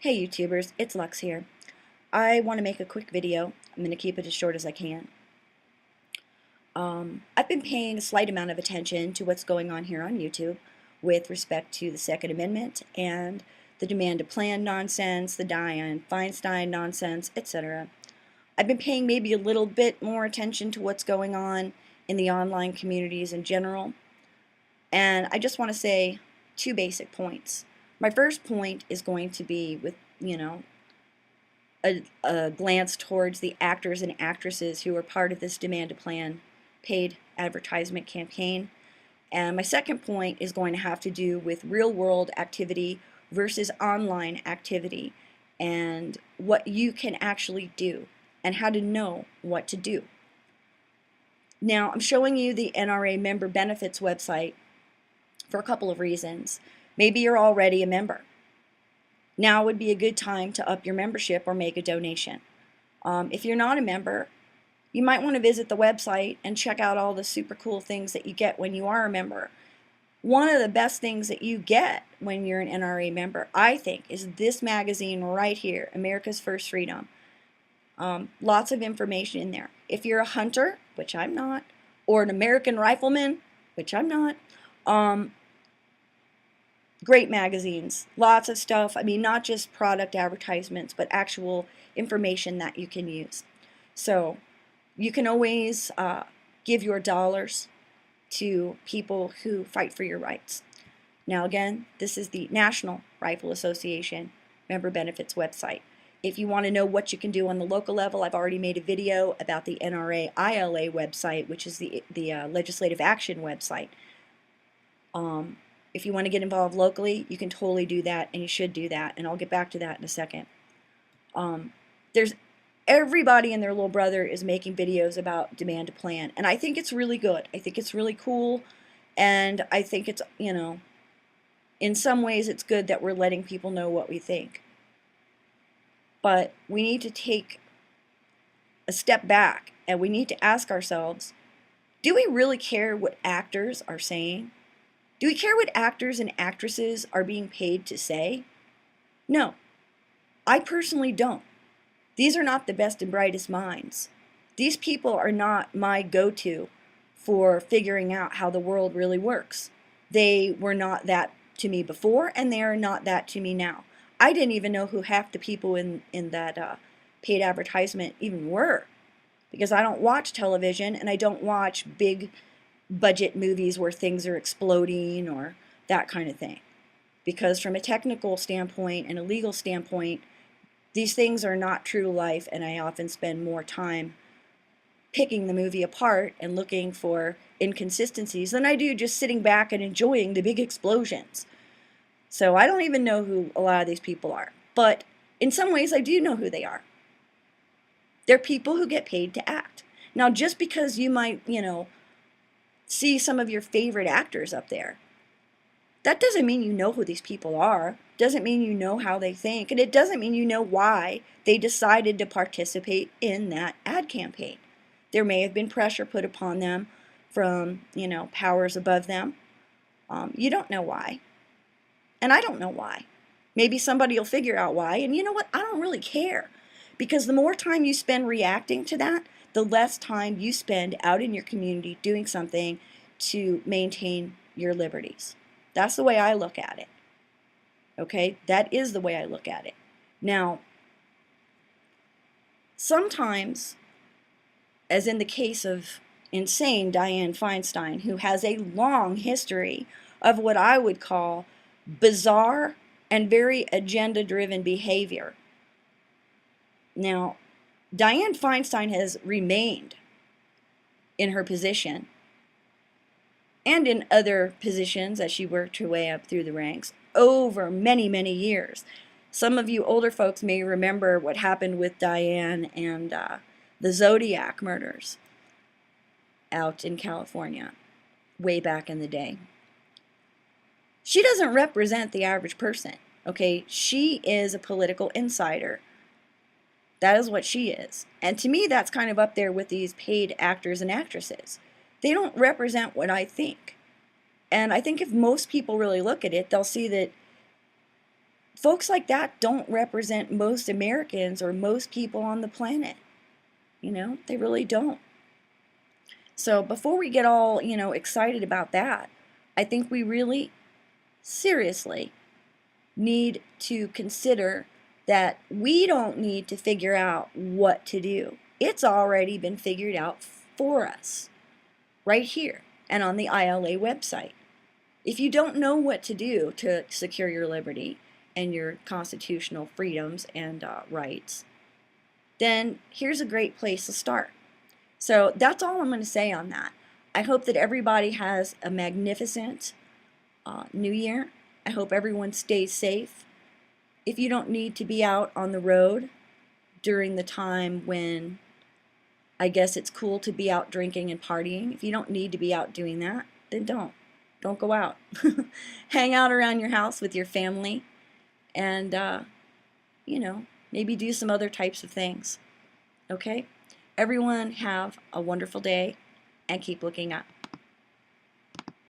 Hey YouTubers, it's Lux here. I want to make a quick video. I'm going to keep it as short as I can. I've been paying a slight amount of attention to what's going on here on YouTube with respect to the Second Amendment and the demand to plan nonsense, the Dianne Feinstein nonsense, etc. I've been paying maybe a little bit more attention to what's going on in the online communities in general. And I just want to say two basic points. My first point is going to be with, a glance towards the actors and actresses who are part of this demand to plan paid advertisement campaign. And my second point is going to have to do with real world activity versus online activity and what you can actually do and how to know what to do. Now, I'm showing you the NRA member benefits website for a couple of reasons. Maybe you're already a member. Now would be a good time to up your membership or make a donation. If you're not a member, you might want to visit the website and check out all the super cool things that you get when you are a member. One of the best things that you get when you're an NRA member, I think, is this magazine right here, America's First Freedom. Lots of information in there. If you're a hunter, which I'm not, or an American rifleman, which I'm not, great magazines, lots of stuff. I mean, not just product advertisements, but actual information that you can use. So you can always give your dollars to people who fight for your rights. Now again, this is the National Rifle Association member benefits website. If you want to know what you can do on the local level, I've already made a video about the NRA ILA website, which is the legislative action website. If you want to get involved locally, you can totally do that, and you should do that, and I'll get back to that in a second. There's everybody and their little brother is making videos about demand to plan, and I think it's really good. I think it's really cool, and I think it's, in some ways it's good that we're letting people know what we think. But we need to take a step back, and we need to ask ourselves, do we really care what actors are saying? Do we care what actors and actresses are being paid to say? No, I personally don't. These are not the best and brightest minds. These people are not my go-to for figuring out how the world really works. They were not that to me before, and they are not that to me now. I didn't even know who half the people in that paid advertisement even were, because I don't watch television and I don't watch big budget movies where things are exploding or that kind of thing. Because from a technical standpoint and a legal standpoint, these things are not true to life, and I often spend more time picking the movie apart and looking for inconsistencies than I do just sitting back and enjoying the big explosions. So I don't even know who a lot of these people are. But in some ways I do know who they are. They're people who get paid to act. Now just because you might, see some of your favorite actors up there, that doesn't mean you know who these people are, doesn't mean you know how they think, and it doesn't mean you know why they decided to participate in that ad campaign. There may have been pressure put upon them from, powers above them. You don't know why. And I don't know why. Maybe somebody will figure out why, and you know what? I don't really care. Because the more time you spend reacting to that, the less time you spend out in your community doing something to maintain your liberties. That's the way I look at it. Okay? That is the way I look at it. Now, sometimes, as in the case of insane Dianne Feinstein, who has a long history of what I would call bizarre and very agenda-driven behavior. Now, Dianne Feinstein has remained in her position and in other positions as she worked her way up through the ranks over many, many years. Some of you older folks may remember what happened with Dianne and the Zodiac murders out in California way back in the day. She doesn't represent the average person, okay? She is a political insider. That is what she is. And to me, that's kind of up there with these paid actors and actresses. They don't represent what I think. And I think if most people really look at it, they'll see that folks like that don't represent most Americans or most people on the planet. You know, they really don't. So before we get all, excited about that, I think we really seriously need to consider that we don't need to figure out what to do. It's already been figured out for us right here and on the ILA website. If you don't know what to do to secure your liberty and your constitutional freedoms and rights, then here's a great place to start. So that's all I'm going to say on that. I hope that everybody has a magnificent New Year. I hope everyone stays safe. If you don't need to be out on the road during the time when I guess it's cool to be out drinking and partying, if you don't need to be out doing that, then don't. Don't go out. Hang out around your house with your family and, maybe do some other types of things. Okay? Everyone have a wonderful day and keep looking up.